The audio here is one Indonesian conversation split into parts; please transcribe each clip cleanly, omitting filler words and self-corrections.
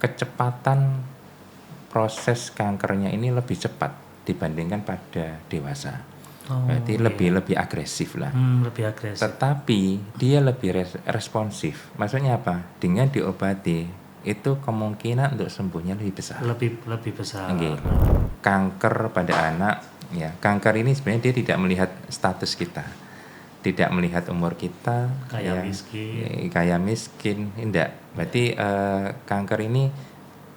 kecepatan proses kankernya ini lebih cepat dibandingkan pada dewasa. Berarti lebih agresif lah. Lebih agresif. Tetapi dia lebih responsif. Maksudnya apa? Dengan diobati itu kemungkinan untuk sembuhnya lebih besar. Lebih besar. Okay. Kanker pada anak, ya kanker ini sebenarnya dia tidak melihat status kita, tidak melihat umur kita, kaya miskin, tidak. Berarti kanker ini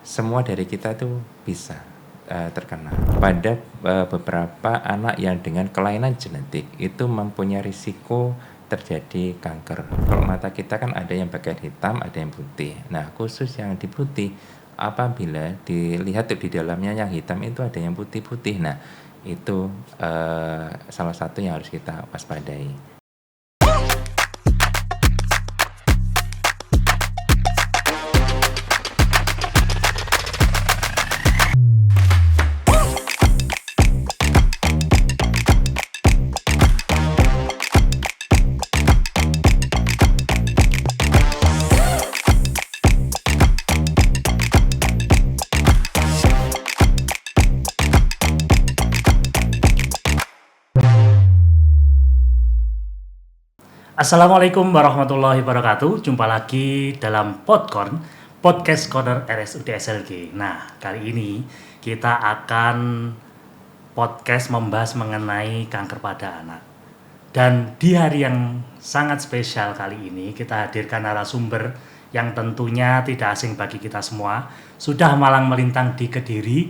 semua dari kita tuh bisa terkena. Pada beberapa anak yang dengan kelainan genetik itu mempunyai risiko terjadi kanker. Kalau mata kita kan ada yang bagian hitam, ada yang putih. Nah, khusus yang di putih, apabila dilihat di dalamnya yang hitam itu ada yang putih-putih. Nah, itu salah satu yang harus kita waspadai. Assalamualaikum warahmatullahi wabarakatuh. Jumpa lagi dalam Podcast Corner RSUD SLG. Nah, kali ini kita akan podcast membahas mengenai kanker pada anak. Dan di hari yang sangat spesial kali ini kita hadirkan narasumber yang tentunya tidak asing bagi kita semua. Sudah malang melintang di Kediri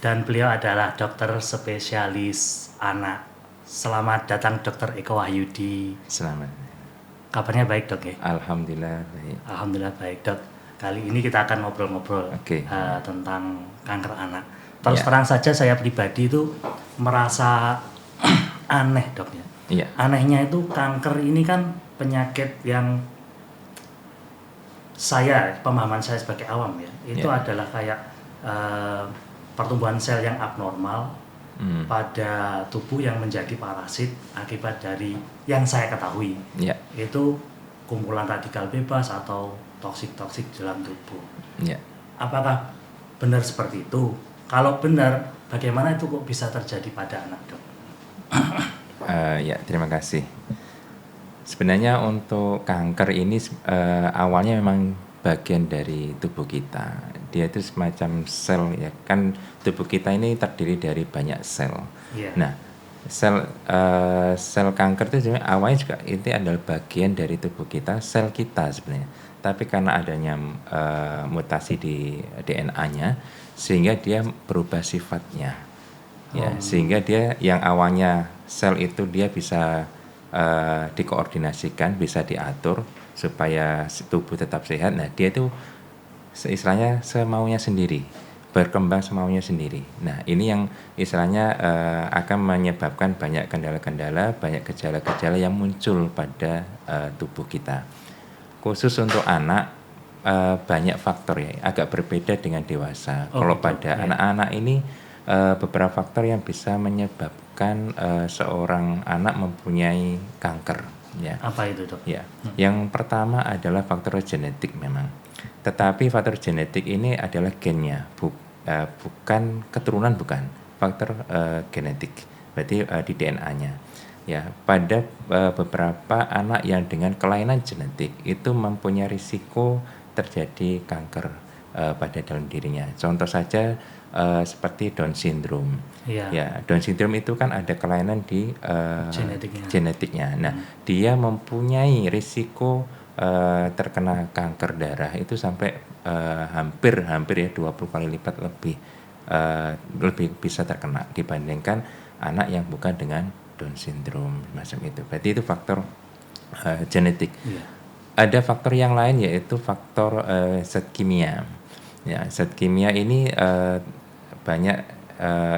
dan beliau adalah dokter spesialis anak. Selamat datang Dr. Eko Wahyudi. Selamat. Kabarnya baik dok ya? Alhamdulillah baik. Alhamdulillah baik dok. Kali ini kita akan ngobrol-ngobrol tentang kanker anak. Terus terang saja saya pribadi itu merasa aneh dok ya. Iya. Anehnya itu kanker ini kan penyakit yang pemahaman saya sebagai awam ya. Itu adalah kayak pertumbuhan sel yang abnormal pada tubuh yang menjadi parasit akibat dari yang saya ketahui itu kumpulan radikal bebas atau toksik dalam tubuh. Apakah benar seperti itu? Kalau benar, bagaimana itu kok bisa terjadi pada anak dok? Terima kasih. Sebenarnya untuk kanker ini awalnya memang bagian dari tubuh kita. Dia itu semacam sel ya kan, tubuh kita ini terdiri dari banyak sel. Nah, sel kanker itu sebenarnya awalnya juga itu adalah bagian dari tubuh kita, sel kita sebenarnya. Tapi karena adanya mutasi di DNA-nya sehingga dia berubah sifatnya. Sehingga dia yang awalnya sel itu dia bisa dikoordinasikan, bisa diatur supaya tubuh tetap sehat. Nah, dia itu istilahnya semaunya sendiri, berkembang semaunya sendiri. Nah, ini yang istilahnya akan menyebabkan banyak kendala-kendala, banyak gejala-gejala yang muncul pada tubuh kita. Khusus untuk anak banyak faktor ya, agak berbeda dengan dewasa. Kalau pada anak-anak ini beberapa faktor yang bisa menyebabkan seorang anak mempunyai kanker. Ya. Apa itu dok? Ya. Yang pertama adalah faktor genetik memang. Tetapi faktor genetik ini adalah gennya, bukan keturunan, bukan faktor genetik. Berarti di DNA-nya. Ya, pada beberapa anak yang dengan kelainan genetik itu mempunyai risiko terjadi kanker pada dalam dirinya. Contoh saja seperti Down syndrome. Ya, Down syndrome itu kan ada kelainan di genetiknya. Nah, dia mempunyai risiko terkena kanker darah itu sampai hampir ya 20 kali lipat lebih bisa terkena dibandingkan anak yang bukan dengan Down syndrome macam itu. Berarti itu faktor genetik. Ada faktor yang lain yaitu faktor zat kimia. Ya, zat kimia ini banyak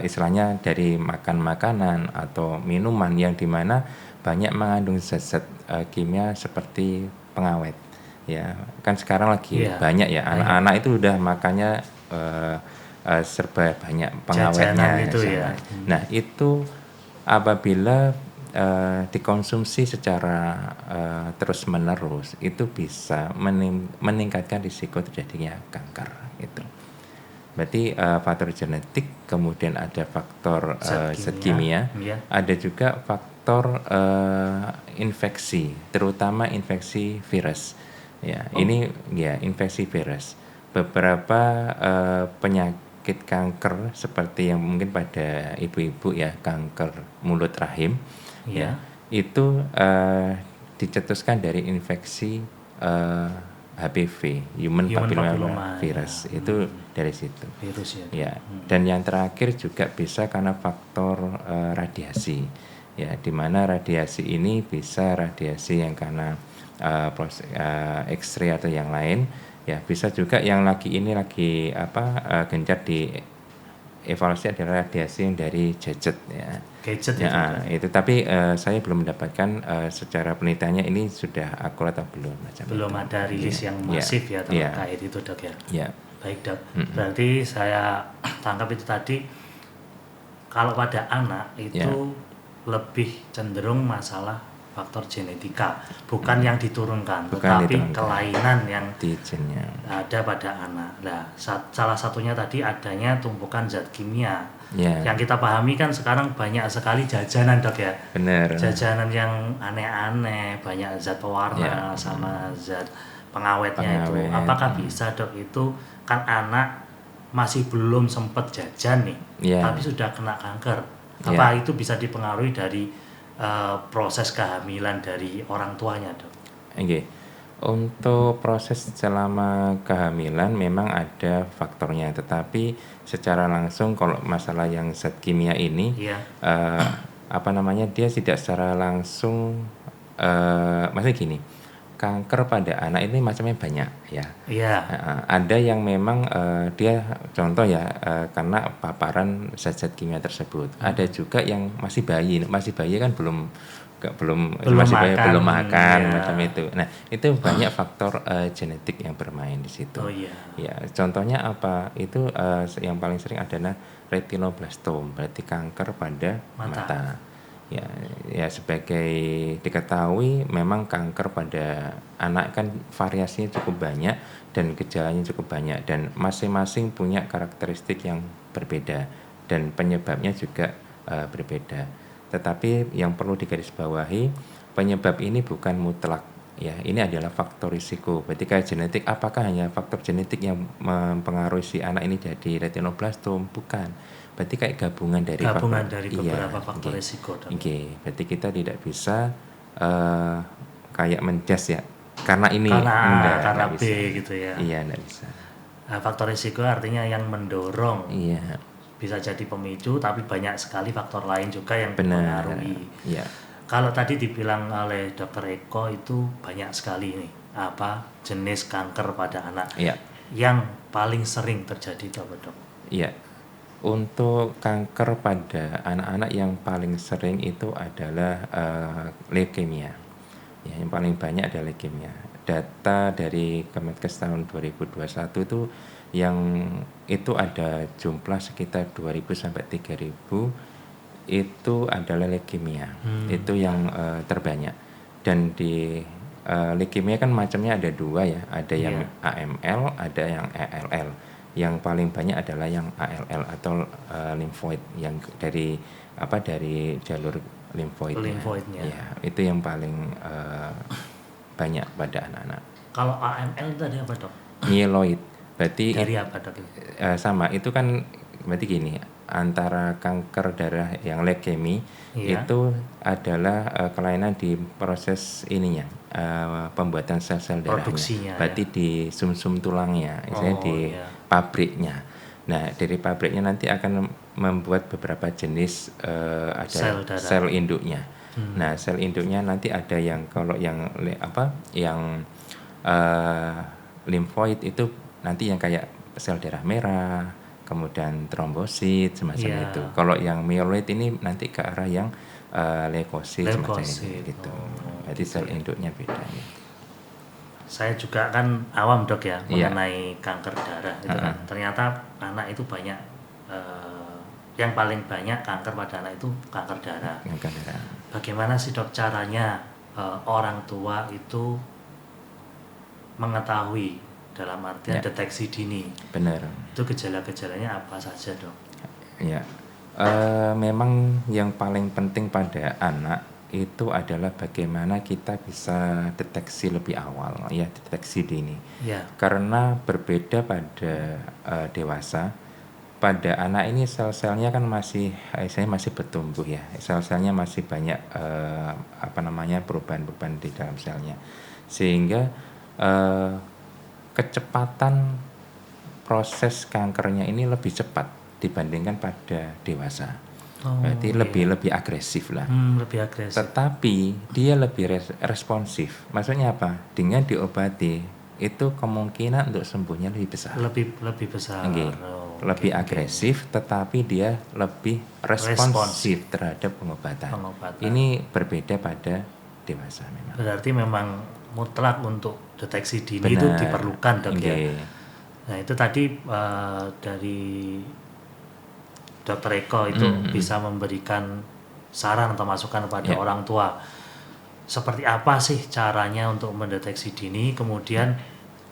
istilahnya dari makan makanan atau minuman yang dimana banyak mengandung zat-zat kimia seperti pengawet. Ya, kan sekarang lagi banyak ya anak-anak itu udah makannya serba banyak pengawetnya. Itu ya. Nah, itu apabila dikonsumsi secara terus-menerus itu bisa meningkatkan risiko terjadinya kanker itu. Berarti faktor genetik, kemudian ada faktor zat kimia, ya. ada juga faktor infeksi, terutama infeksi virus. Ya, ini ya infeksi virus. Beberapa penyakit kanker seperti yang mungkin pada ibu-ibu ya, kanker mulut rahim, ya, itu dicetuskan dari infeksi HPV, human papilloma virus, itu dari situ. Virus ya. Dan yang terakhir juga bisa karena faktor radiasi, ya, di mana radiasi ini bisa radiasi yang karena X-ray atau yang lain, ya, bisa juga yang lagi gencar di evaluasi adalah radiasi yang dari gadget, ya. Gadget ya, itu. Tapi saya belum mendapatkan secara penelitiannya ini sudah akurat atau belum. Belum itu. ada rilis yang masif ya terkait itu, Dok, ya. Ya. Baik, Dok. Berarti saya tangkap itu tadi kalau pada anak itu lebih cenderung masalah faktor genetika, bukan yang diturunkan, tetapi kelainan yang ada pada anak. Nah, salah satunya tadi adanya tumpukan zat kimia. Yang kita pahami kan sekarang banyak sekali jajanan, Dok, ya. Benar. Jajanan yang aneh-aneh, banyak zat pewarna sama zat pengawetnya itu. Apakah bisa, Dok, itu kan anak masih belum sempat jajan nih, tapi sudah kena kanker. Apa itu bisa dipengaruhi dari proses kehamilan dari orang tuanya, Dok? Oke. Untuk proses selama kehamilan memang ada faktornya, tetapi secara langsung kalau masalah yang zat kimia ini, dia tidak secara langsung, maksudnya gini, kanker pada anak ini macamnya banyak, ya. Ada yang memang dia contoh ya karena paparan zat-zat kimia tersebut. Ada juga yang masih bayi kan belum makan macam itu. Nah, itu banyak faktor genetik yang bermain di situ. Ya, contohnya apa? Itu yang paling sering adalah retinoblastom, berarti kanker pada mata. Ya sebagai diketahui memang kanker pada anak kan variasinya cukup banyak dan gejalanya cukup banyak dan masing-masing punya karakteristik yang berbeda dan penyebabnya juga berbeda. Tetapi yang perlu digarisbawahi, penyebab ini bukan mutlak, ya. Ini adalah faktor risiko. Berarti kayak genetik, apakah hanya faktor genetik yang mempengaruhi si anak ini jadi retinoblastom? Bukan. Berarti kayak gabungan dari beberapa faktor risiko. Berarti kita tidak bisa kayak menjas ya karena ini karena B bisa. Gitu ya. Iya, enggak bisa. Faktor risiko artinya yang mendorong. Bisa jadi pemicu, tapi banyak sekali faktor lain juga yang mempengaruhi. Kalau tadi dibilang oleh Dr. Eko itu banyak sekali nih jenis kanker pada anak yang paling sering terjadi, Dok. Untuk kanker pada anak-anak yang paling sering itu adalah leukemia. Yang paling banyak adalah leukemia. Data dari Kemenkes tahun 2021 itu yang itu ada jumlah sekitar 2.000 sampai 3.000 itu adalah leukemia. Itu yang terbanyak. Dan di leukemia kan macamnya ada dua ya, ada yang AML, ada yang ALL. Yang paling banyak adalah yang ALL atau limfoid yang dari jalur limfoidnya. Ya, itu yang paling banyak pada anak-anak. Kalau AML itu tadi apa, Dok? Myeloid. Berarti dari apa, Dok? Sama, itu kan berarti gini, antara kanker darah yang leukemi itu adalah kelainan di proses ininya, pembuatan sel-sel darahnya. Berarti di sumsum tulangnya, misalnya di pabriknya. Nah, dari pabriknya nanti akan membuat beberapa jenis ada sel induknya. Nah, sel induknya nanti ada yang kalau yang limfoid itu nanti yang kayak sel darah merah, kemudian trombosit semacam itu. Kalau yang myeloid ini nanti ke arah yang leukosit semacam itu gitu. Jadi sel induknya beda. Saya juga kan awam, Dok, ya mengenai kanker darah itu kan. Ternyata anak itu banyak yang paling banyak kanker pada anak itu kanker darah. Bagaimana sih, Dok, caranya orang tua itu mengetahui dalam artian Ya. deteksi dini. Benar. Itu gejala-gejalanya apa saja, Dok? Ya, memang yang paling penting pada anak itu adalah bagaimana kita bisa deteksi lebih awal, ya, deteksi dini. Ya. Karena berbeda pada dewasa, pada anak ini sel-selnya kan masih bertumbuh ya, sel-selnya masih banyak perubahan-perubahan di dalam selnya, sehingga kecepatan proses kankernya ini lebih cepat dibandingkan pada dewasa. Berarti lebih agresif lah. Lebih agresif. Tetapi dia lebih responsif. Maksudnya apa? Dengan diobati itu kemungkinan untuk sembuhnya lebih besar. Lebih besar. Okay. Lebih agresif, tetapi dia lebih responsif terhadap pengobatan. Ini berbeda pada dewasa memang. Berarti memang mutlak untuk deteksi dini itu diperlukan, Dok, ya. Nah, itu tadi dari Dr. Eko itu bisa memberikan saran atau masukan kepada orang tua. Seperti apa sih caranya untuk mendeteksi dini, kemudian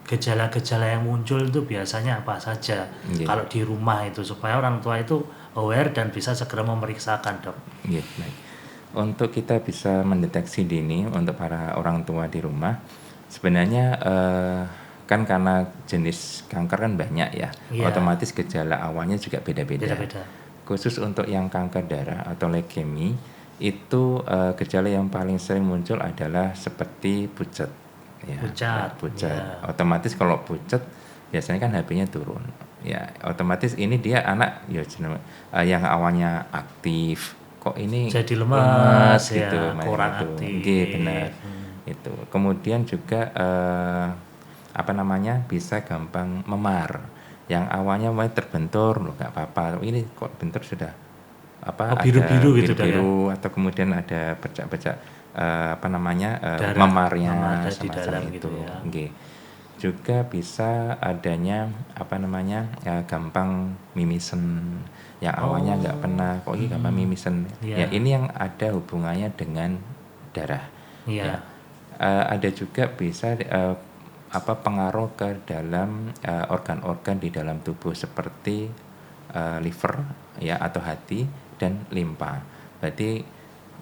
gejala-gejala yang muncul itu biasanya apa saja kalau di rumah itu, supaya orang tua itu aware dan bisa segera memeriksakan, Dok. Baik. Untuk kita bisa mendeteksi dini untuk para orang tua di rumah, sebenarnya kan karena jenis kanker kan banyak ya, otomatis gejala awalnya juga beda-beda. Khusus untuk yang kanker darah atau leukemi, itu gejala yang paling sering muncul adalah seperti pucat. Ya, pucat. Ya. Otomatis kalau pucat biasanya kan HB-nya turun. Ya, otomatis ini dia anak ya yang awalnya aktif, kok ini jadi lemas ya, gitu, kurang itu. aktif. Benar. Itu. Kemudian juga bisa gampang memar. Yang awalnya mulai terbentur, loh nggak apa-apa, ini kok bentur sudah biru-biru gitu, biru, atau kemudian ada bercak-bercak memarnya semacam itu. Ya. Juga bisa adanya gampang mimisen, yang awalnya nggak pernah, kok ini gampang mimisen. Ya, ini yang ada hubungannya dengan darah. Ya. Ada juga bisa pengaruh ke dalam organ-organ di dalam tubuh seperti liver ya, atau hati, dan limpa. Berarti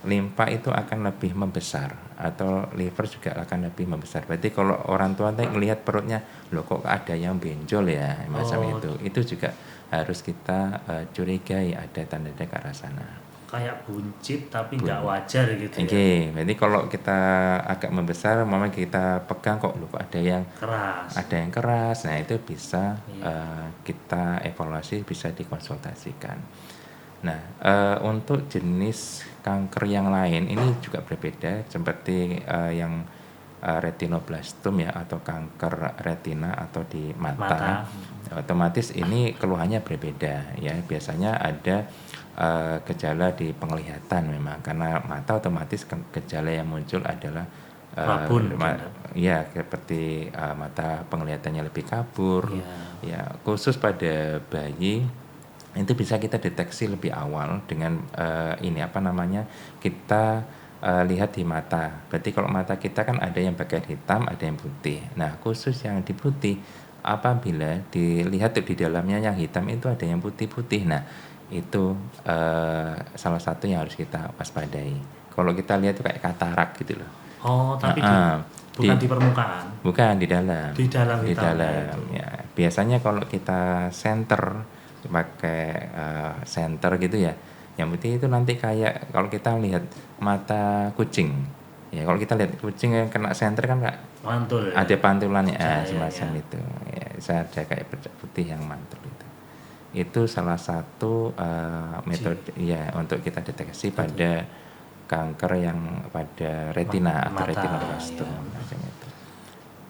limpa itu akan lebih membesar, atau liver juga akan lebih membesar. Berarti kalau orang tua melihat perutnya, loh kok ada yang benjol ya, macam itu juga harus kita curigai ada tanda-tanda ke arah sana. Kayak buncit tapi nggak wajar gitu ya. Berarti kalau kita agak membesar, kita pegang kok ada yang keras. Nah, itu bisa kita evaluasi, bisa dikonsultasikan. Nah, untuk jenis kanker yang lain ini juga berbeda, seperti yang retinoblastom ya, atau kanker retina atau di mata. Otomatis ini keluhannya berbeda ya. Biasanya ada gejala di penglihatan memang, karena mata otomatis gejala yang muncul adalah seperti mata penglihatannya lebih kabur. Ya, khusus pada bayi itu bisa kita deteksi lebih awal dengan kita lihat di mata. Berarti kalau mata kita kan ada yang bagian hitam, ada yang putih. Nah, khusus yang di putih, apabila dilihat di dalamnya yang hitam itu ada yang putih-putih. Nah, itu salah satu yang harus kita waspadai. Kalau kita lihat itu kayak katarak gitu loh. Tapi bukan di permukaan. Bukan, di dalam. Di dalam. Ya. Biasanya kalau kita pakai senter gitu ya, yang putih itu nanti kayak kalau kita lihat mata kucing. Ya, kalau kita lihat kucing yang kena senter kan nggak mantul. Ada pantulannya, semacam itu. Ya, bisa ada kayak bercak putih yang mantul itu. Itu salah satu metode ya untuk kita deteksi pada kanker yang pada retina atau retinoblastom macam itu.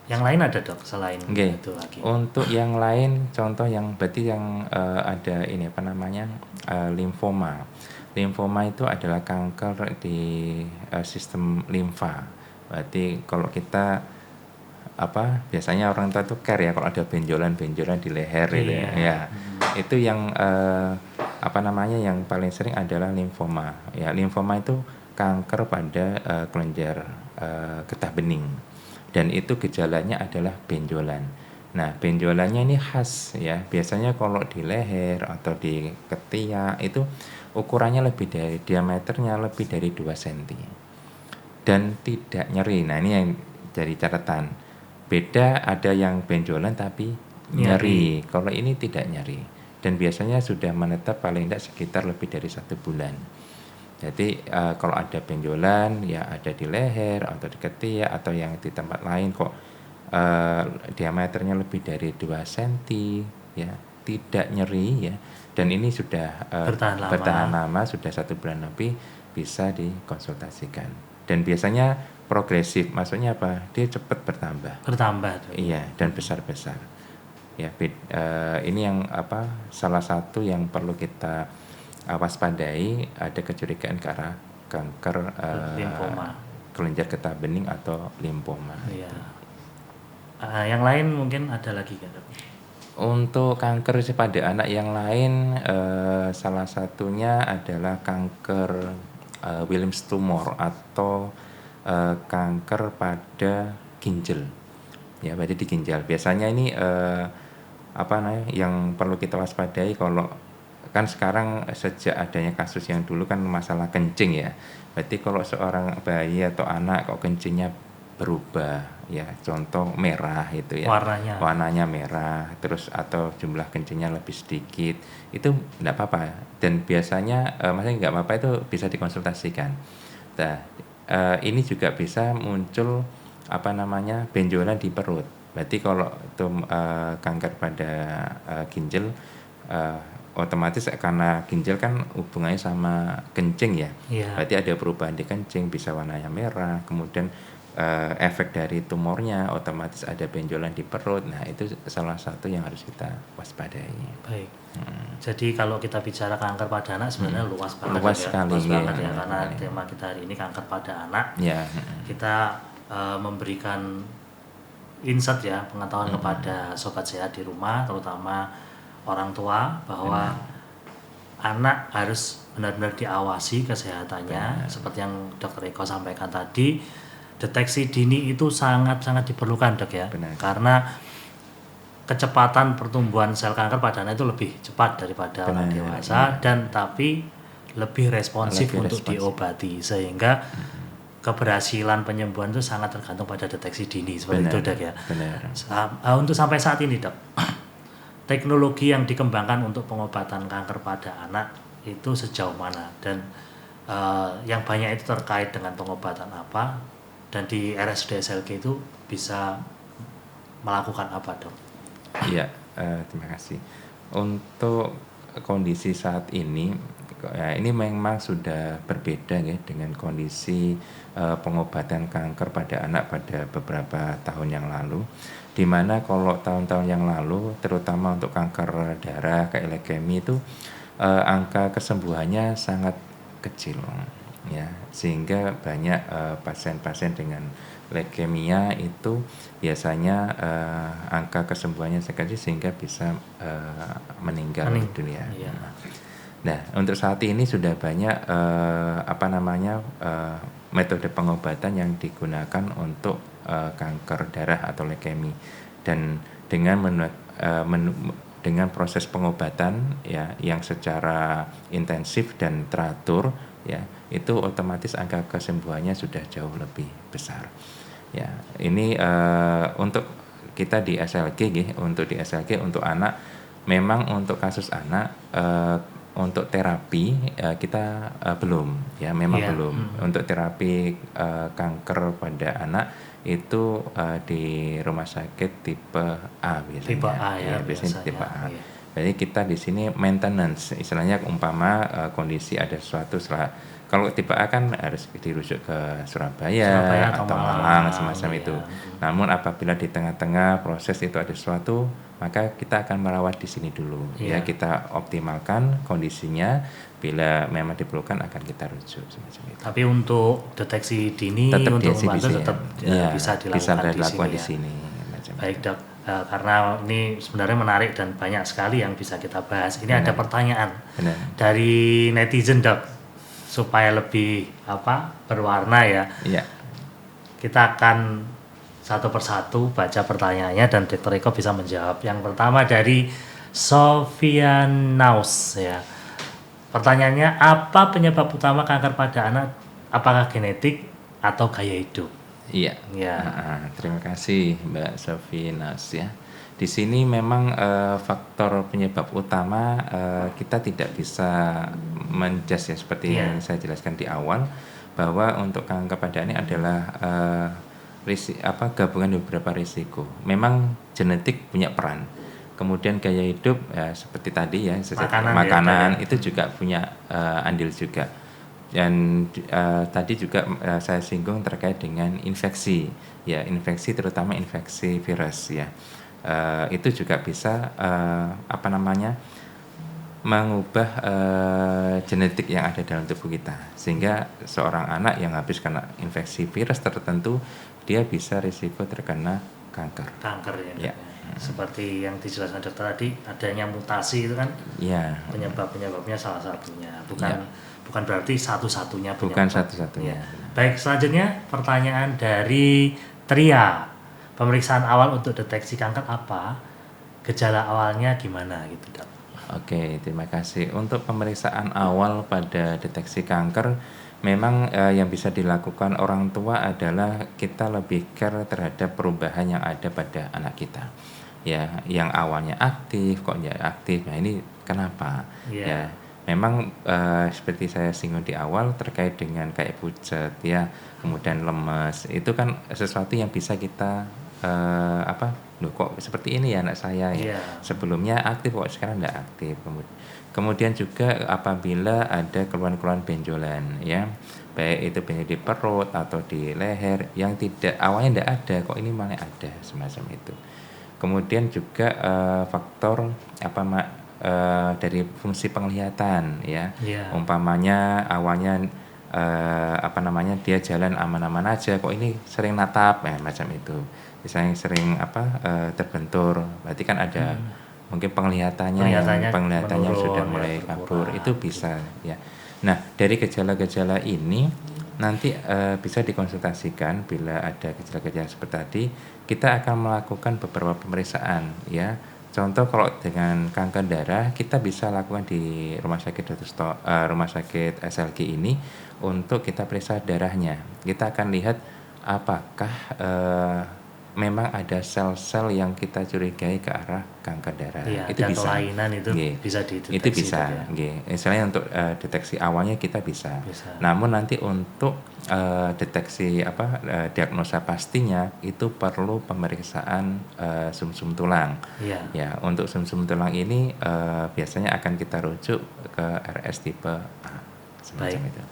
Yang lain ada, Dok, selain itu lagi? Untuk yang lain, contoh yang berarti yang ada ini limfoma. Limfoma itu adalah kanker di sistem limfa. Berarti kalau kita biasanya orang tua tuh care ya kalau ada benjolan-benjolan di leher gitu ya. Itu yang yang paling sering adalah limfoma. Ya, limfoma itu kanker pada kelenjar getah bening. Dan itu gejalanya adalah benjolan. Nah, benjolannya ini khas ya. Biasanya kalau di leher atau di ketiak itu ukurannya lebih dari diameternya lebih dari 2 cm dan tidak nyeri. Nah, ini yang jadi catatan. Beda ada yang benjolan tapi nyeri. Kalau ini tidak nyeri dan biasanya sudah menetap paling tidak sekitar lebih dari 1 bulan. Jadi kalau ada benjolan ya ada di leher atau di ketiak atau yang di tempat lain kok diameternya lebih dari 2 cm ya, tidak nyeri ya, dan ini sudah bertahan lama sudah 1 bulan lebih, bisa dikonsultasikan. Dan biasanya progresif, maksudnya apa? Dia cepat bertambah. Iya, dan besar-besar. Ya, ini yang salah satu yang perlu kita waspadai, ada kecurigaan ke arah kanker limfoma, kelenjar getah bening atau limfoma. Iya. Yang lain mungkin ada lagi kan? Untuk kanker pada anak yang lain, salah satunya adalah kanker Wilms tumor atau kanker pada ginjal. Ya, berarti di ginjal. Biasanya ini yang perlu kita waspadai kalau kan sekarang sejak adanya kasus yang dulu kan masalah kencing ya. Berarti kalau seorang bayi atau anak kok kencingnya berubah ya, contoh merah itu ya, warnanya merah terus atau jumlah kencingnya lebih sedikit, itu enggak apa-apa dan biasanya maksudnya enggak apa-apa, itu bisa dikonsultasikan. Nah, ini juga bisa muncul benjolan di perut. Berarti kalau itu kanker pada ginjal, otomatis karena ginjal kan hubungannya sama kencing ya. Berarti ada perubahan di kencing, bisa warnanya merah, kemudian efek dari tumornya otomatis ada benjolan di perut. Nah, itu salah satu yang harus kita waspadai. Baik. Jadi kalau kita bicara kanker pada anak sebenarnya luas banget ya, karena tema kita hari ini kanker pada anak. Kita memberikan insight ya, pengetahuan kepada sobat sehat di rumah, terutama orang tua, bahwa anak harus benar-benar diawasi kesehatannya. Seperti yang Dr. Eko sampaikan tadi, deteksi dini itu sangat-sangat diperlukan, Dok ya. Karena kecepatan pertumbuhan sel kanker pada anak itu lebih cepat daripada orang dewasa, dan tapi lebih responsif untuk diobati, sehingga keberhasilan penyembuhan itu sangat tergantung pada deteksi dini, seperti itu, Dok ya. Untuk sampai saat ini, Dok, teknologi yang dikembangkan untuk pengobatan kanker pada anak itu sejauh mana, dan yang banyak itu terkait dengan pengobatan apa, dan di RSUD SLG itu bisa melakukan apa, Dok? Iya, terima kasih. Untuk kondisi saat ini, ya, ini memang sudah berbeda ya dengan kondisi pengobatan kanker pada anak pada beberapa tahun yang lalu, di mana kalau tahun-tahun yang lalu terutama untuk kanker darah kayak leukemia itu angka kesembuhannya sangat kecil ya, sehingga banyak pasien-pasien dengan leukemia itu biasanya angka kesembuhannya sekecil sehingga bisa meninggal dunia. Nah, untuk saat ini sudah banyak metode pengobatan yang digunakan untuk kanker darah atau leukemia, dan dengan proses pengobatan ya yang secara intensif dan teratur ya, itu otomatis angka kesembuhannya sudah jauh lebih besar. Ya, ini untuk kita di SLG untuk anak, memang untuk kasus anak untuk terapi kita belum ya, belum. Untuk terapi kanker pada anak itu di rumah sakit tipe A biasanya. Tipe A ya, biasanya tipe A. Jadi kita di sini maintenance, istilahnya umpama kondisi ada sesuatu kalau tipe A kan harus dirujuk ke Surabaya atau Malang semacam itu. Namun apabila di tengah-tengah proses itu ada sesuatu, maka kita akan merawat di sini dulu. Ya, kita optimalkan kondisinya. Bila memang diperlukan akan kita rujuk semacam itu. Tapi untuk deteksi dini tetap untuk membantu tetap bisa dilakukan di sini. Baik, Dok. Karena ini sebenarnya menarik dan banyak sekali yang bisa kita bahas. Ini ada pertanyaan dari netizen, Dok, supaya lebih berwarna ya. Kita akan satu persatu baca pertanyaannya dan Dr. Eko bisa menjawab. Yang pertama dari Sofianaus ya. Pertanyaannya, apa penyebab utama kanker pada anak? Apakah genetik atau gaya hidup? Iya. Ya. Terima kasih Mbak Sofinas ya. Di sini memang faktor penyebab utama kita tidak bisa menjudge ya seperti yang saya jelaskan di awal bahwa untuk kanker pada ini adalah gabungan beberapa risiko. Memang genetik punya peran. Kemudian gaya hidup ya, seperti tadi ya makanan itu juga punya andil juga. Dan tadi juga saya singgung terkait dengan infeksi ya, infeksi terutama infeksi virus ya. Itu juga bisa mengubah genetik yang ada dalam tubuh kita, sehingga seorang anak yang habis kena infeksi virus tertentu dia bisa risiko terkena kanker ya. Seperti yang dijelaskan dokter tadi, adanya mutasi itu kan ya, penyebabnya salah satunya, bukan berarti satu-satunya penyebab. Bukan satu-satunya. Baik, selanjutnya pertanyaan dari Tria. Pemeriksaan awal untuk deteksi kanker apa? Gejala awalnya gimana gitu, Dok? Oke, terima kasih. Untuk pemeriksaan awal pada deteksi kanker, memang yang bisa dilakukan orang tua adalah kita lebih care terhadap perubahan yang ada pada anak kita. Ya, yang awalnya aktif kok ya aktif. Nah, ini kenapa? Ya, memang seperti saya singgung di awal terkait dengan kayak pucat ya, kemudian lemes. Itu kan sesuatu yang bisa kita loh kok seperti ini ya anak saya ya. Sebelumnya aktif kok sekarang tidak aktif. Kemudian juga apabila ada keluhan-keluhan benjolan ya, baik itu benjol di perut atau di leher yang awalnya tidak ada kok ini malah ada semacam itu. Kemudian juga faktor dari fungsi penglihatan ya. Umpamanya awalnya dia jalan aman-aman aja kok ini sering natap ya macam itu. Misalnya sering terbentur, berarti kan ada mungkin penglihatannya sudah mulai kabur, itu bisa ya. Nah, dari gejala-gejala ini nanti bisa dikonsultasikan bila ada gejala-gejala seperti tadi, kita akan melakukan beberapa pemeriksaan ya. Contoh kalau dengan kanker darah kita bisa lakukan di rumah sakit SLG ini untuk kita periksa darahnya. Kita akan lihat apakah memang ada sel-sel yang kita curigai ke arah kanker darah. Itu bisa. Kelainan itu bisa dideteksi. Itu bisa. Misalnya untuk deteksi awalnya kita bisa. Namun nanti untuk deteksi diagnosa pastinya itu perlu pemeriksaan sumsum tulang. Ya, untuk sumsum tulang ini biasanya akan kita rujuk ke RS tipe A. Baik. Itu.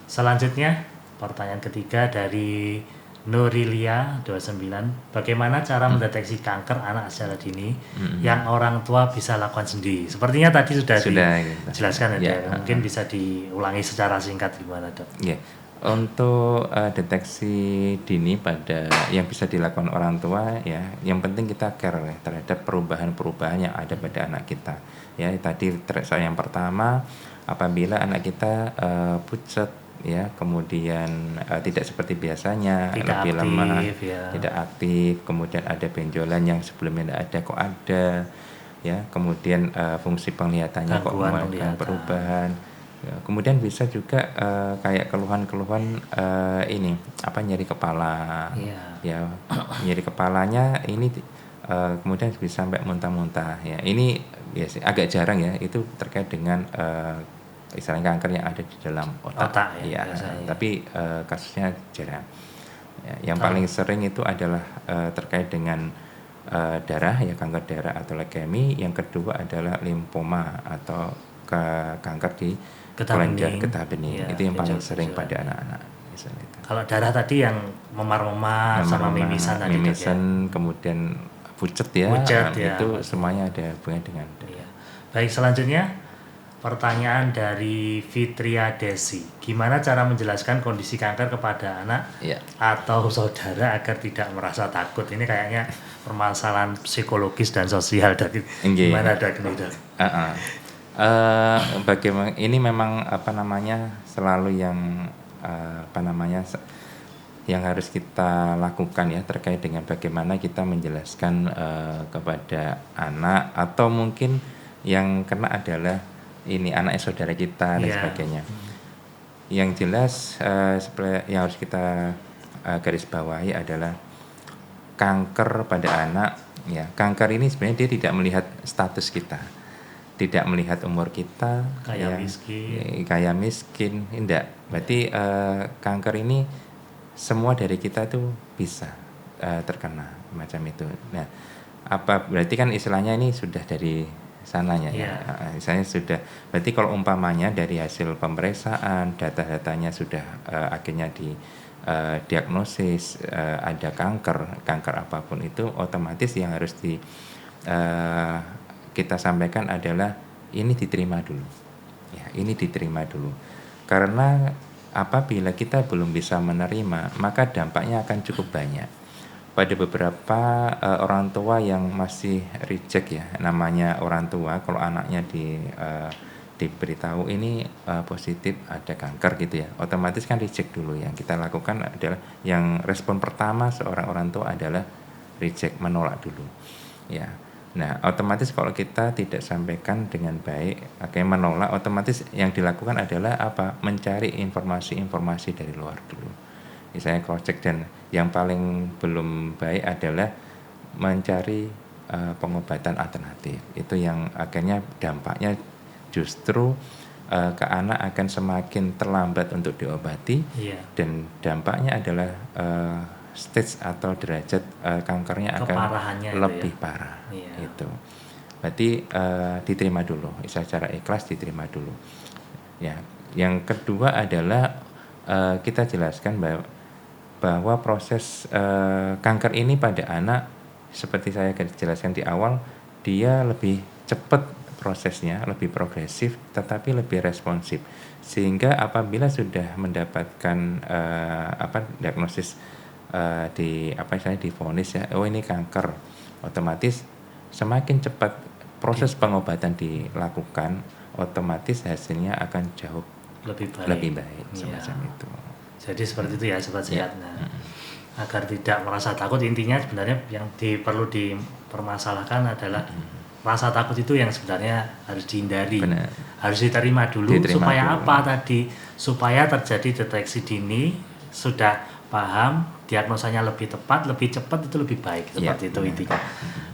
Selanjutnya pertanyaan ketiga dari Nurilia 29, bagaimana cara mendeteksi kanker anak secara dini yang orang tua bisa lakukan sendiri? Sepertinya tadi sudah dijelaskan ya. Mungkin bisa diulangi secara singkat gimana, Dok? Untuk deteksi dini pada yang bisa dilakukan orang tua ya, yang penting kita care terhadap perubahan-perubahan yang ada pada anak kita. Ya, tadi yang pertama apabila anak kita pucat ya, kemudian tidak seperti biasanya, lebih lemah, tidak aktif, kemudian ada benjolan yang sebelumnya tidak ada kok ada ya, kemudian fungsi penglihatannya kok mulai perubahan ya, kemudian bisa juga kayak keluhan-keluhan nyeri kepala ya, nyeri kepalanya ini kemudian bisa sampai muntah-muntah ya, ini biasa agak jarang ya, itu terkait dengan istilahnya kanker yang ada di dalam otak ya, tapi kasusnya jarang ya. Yang paling sering itu adalah terkait dengan darah ya, kanker darah atau leukemi. Yang kedua adalah limfoma atau kanker di kelenjar getah bening ya, itu yang paling sering pada anak-anak. Kalau darah tadi yang memar-memar sama mimisan tadi ya? Kemudian pucat ya, itu semuanya ada hubungannya dengan darah. Baik, selanjutnya pertanyaan dari Fitria Desi. Gimana cara menjelaskan kondisi kanker kepada anak atau saudara agar tidak merasa takut? Ini kayaknya permasalahan psikologis dan sosial. Gimana, Dok? Bagaimana ini memang selalu yang yang harus kita lakukan ya terkait dengan bagaimana kita menjelaskan kepada anak, atau mungkin yang kena adalah ini anak saudara kita dan Iya. sebagainya. Yang jelas yang harus kita garis bawahi adalah kanker pada anak ya. Kanker ini sebenarnya dia tidak melihat status kita, tidak melihat umur kita, Kaya ya, miskin. kaya miskin, tidak. Berarti kanker ini semua dari kita tuh bisa terkena macam itu. Nah, apa berarti kan istilahnya ini sudah dari sananya ya. Misalnya sudah, berarti kalau umpamanya dari hasil pemeriksaan data-datanya sudah akhirnya di diagnosis ada kanker apapun itu, otomatis yang harus kita sampaikan adalah ini diterima dulu. Ya, ini diterima dulu. Karena apabila kita belum bisa menerima, maka dampaknya akan cukup banyak. Pada beberapa orang tua yang masih reject ya, namanya orang tua kalau anaknya diberitahu ini positif ada kanker gitu ya, otomatis kan reject dulu. Yang kita lakukan adalah yang respon pertama seorang orang tua adalah reject, menolak dulu ya. Nah, otomatis kalau kita tidak sampaikan dengan baik, akhirnya menolak, otomatis yang dilakukan adalah apa? Mencari informasi-informasi dari luar dulu. Misalnya cross check, dan yang paling belum baik adalah mencari pengobatan alternatif. Itu yang akhirnya dampaknya justru ke anak akan semakin terlambat untuk diobati, dan dampaknya adalah stage atau derajat kankernya akan lebih parah. Itu berarti diterima dulu, secara ikhlas diterima dulu ya. Yang kedua adalah kita jelaskan bahwa proses kanker ini pada anak, seperti saya jelaskan di awal, dia lebih cepat prosesnya, lebih progresif, tetapi lebih responsif, sehingga apabila sudah mendapatkan diagnosis divonis ya, oh ini kanker, otomatis semakin cepat proses pengobatan dilakukan, otomatis hasilnya akan jauh lebih baik semacam itu. Jadi seperti itu ya Sobat Sehat. Nah, agar tidak merasa takut, intinya sebenarnya yang perlu dipermasalahkan adalah rasa takut itu yang sebenarnya harus dihindari. Benar. Harus diterima dulu. Supaya dulu. Apa tadi? Supaya terjadi deteksi dini, sudah paham, diagnosanya lebih tepat, lebih cepat, itu lebih baik. Seperti itu intinya.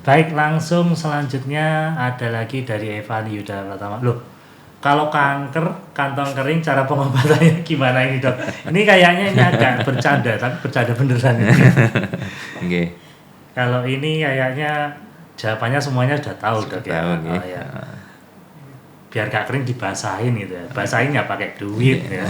Baik, langsung selanjutnya ada lagi dari Evan Yuda Pratama. Loh, kalau kanker kantong kering, cara pengobatannya gimana ini, Dok? Ini kayaknya ini agak bercanda, tapi bercanda beneran. Okay. Kalau ini kayaknya jawabannya semuanya sudah tahu, Dok ya. Oh, ya. Biar gak kering dibasahin gitu ya. Basahin ya pakai duit ya.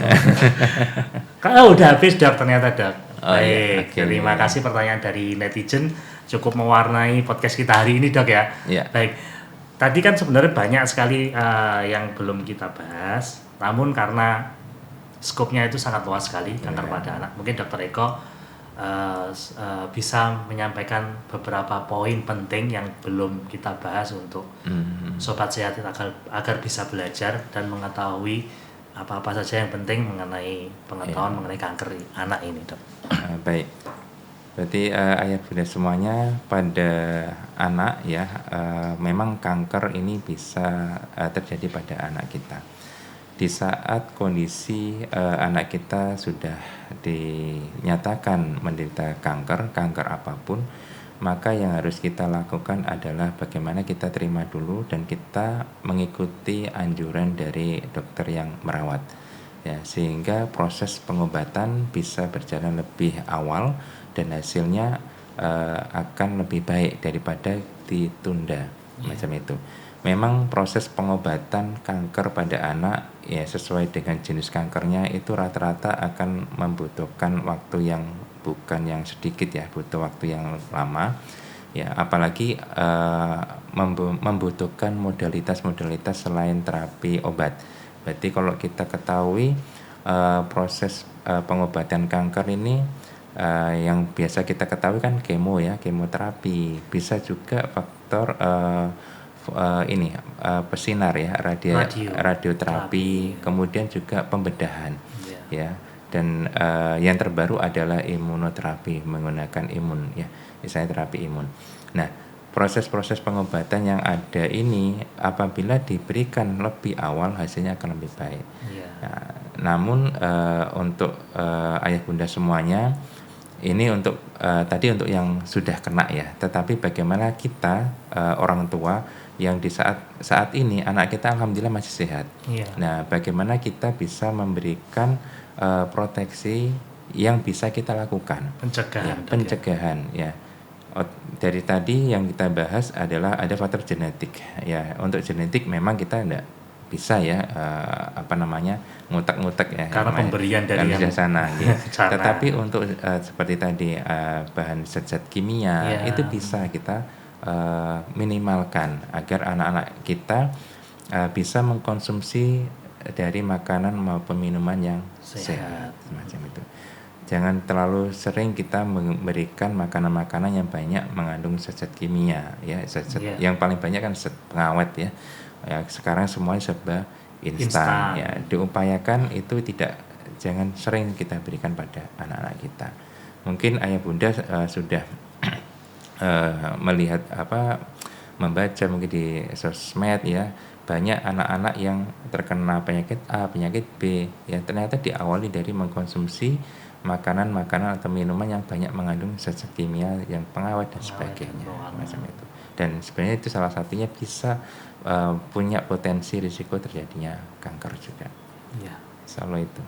Kalau udah habis, Dok, ternyata, Dok. Baik, terima kasih pertanyaan dari netizen, cukup mewarnai podcast kita hari ini, Dok ya. Baik. Tadi kan sebenarnya banyak sekali yang belum kita bahas, namun karena skopnya itu sangat luas sekali, kanker pada anak. Mungkin Dr. Eko bisa menyampaikan beberapa poin penting yang belum kita bahas untuk Sobat Sehat agar bisa belajar dan mengetahui apa-apa saja yang penting mengenai pengetahuan mengenai kanker anak ini, Dok. Baik. Berarti ayah bunda semuanya, pada anak ya, memang kanker ini bisa terjadi pada anak kita. Di saat kondisi anak kita sudah dinyatakan menderita kanker apapun, maka yang harus kita lakukan adalah bagaimana kita terima dulu dan kita mengikuti anjuran dari dokter yang merawat. Ya, sehingga proses pengobatan bisa berjalan lebih awal dan hasilnya akan lebih baik daripada ditunda macam itu. Memang proses pengobatan kanker pada anak ya sesuai dengan jenis kankernya itu rata-rata akan membutuhkan waktu yang bukan yang sedikit ya, butuh waktu yang lama ya, apalagi membutuhkan modalitas selain terapi obat. Berarti kalau kita ketahui proses pengobatan kanker ini yang biasa kita ketahui kan kemoterapi, bisa juga faktor pesinar ya, radioterapi, kemudian juga pembedahan ya. Dan yang terbaru adalah imunoterapi menggunakan imun ya, misalnya terapi imun. Nah, proses-proses pengobatan yang ada ini apabila diberikan lebih awal hasilnya akan lebih baik. Iya. Nah, namun untuk ayah bunda semuanya ini untuk tadi untuk yang sudah kena ya, tetapi bagaimana kita orang tua yang di saat ini anak kita alhamdulillah masih sehat. Iya. Nah, bagaimana kita bisa memberikan proteksi yang bisa kita lakukan. Pencegahan. Ya, pencegahan ya. Dari tadi yang kita bahas adalah ada faktor genetik ya. Untuk genetik memang kita tidak bisa ya ngutak-ngutak ya. Karena pemberian dari yang sana. Ya. sana. Tetapi untuk seperti tadi bahan zat-zat kimia itu bisa kita minimalkan agar anak-anak kita bisa mengkonsumsi dari makanan maupun minuman yang sehat semacam itu. Jangan terlalu sering kita memberikan makanan-makanan yang banyak mengandung zat-zat kimia ya, zat-zat yang paling banyak kan zat pengawet ya. Ya sekarang semuanya serba instan ya. Diupayakan itu jangan sering kita berikan pada anak-anak kita. Mungkin ayah bunda sudah melihat membaca mungkin di sosmed ya, banyak anak-anak yang terkena penyakit A, penyakit B ya, ternyata diawali dari mengkonsumsi makanan-makanan atau minuman yang banyak mengandung zat kimia yang pengawet dan sebagainya macam itu. Dan sebenarnya itu salah satunya bisa punya potensi risiko terjadinya kanker juga. Iya. Insya Allah itu.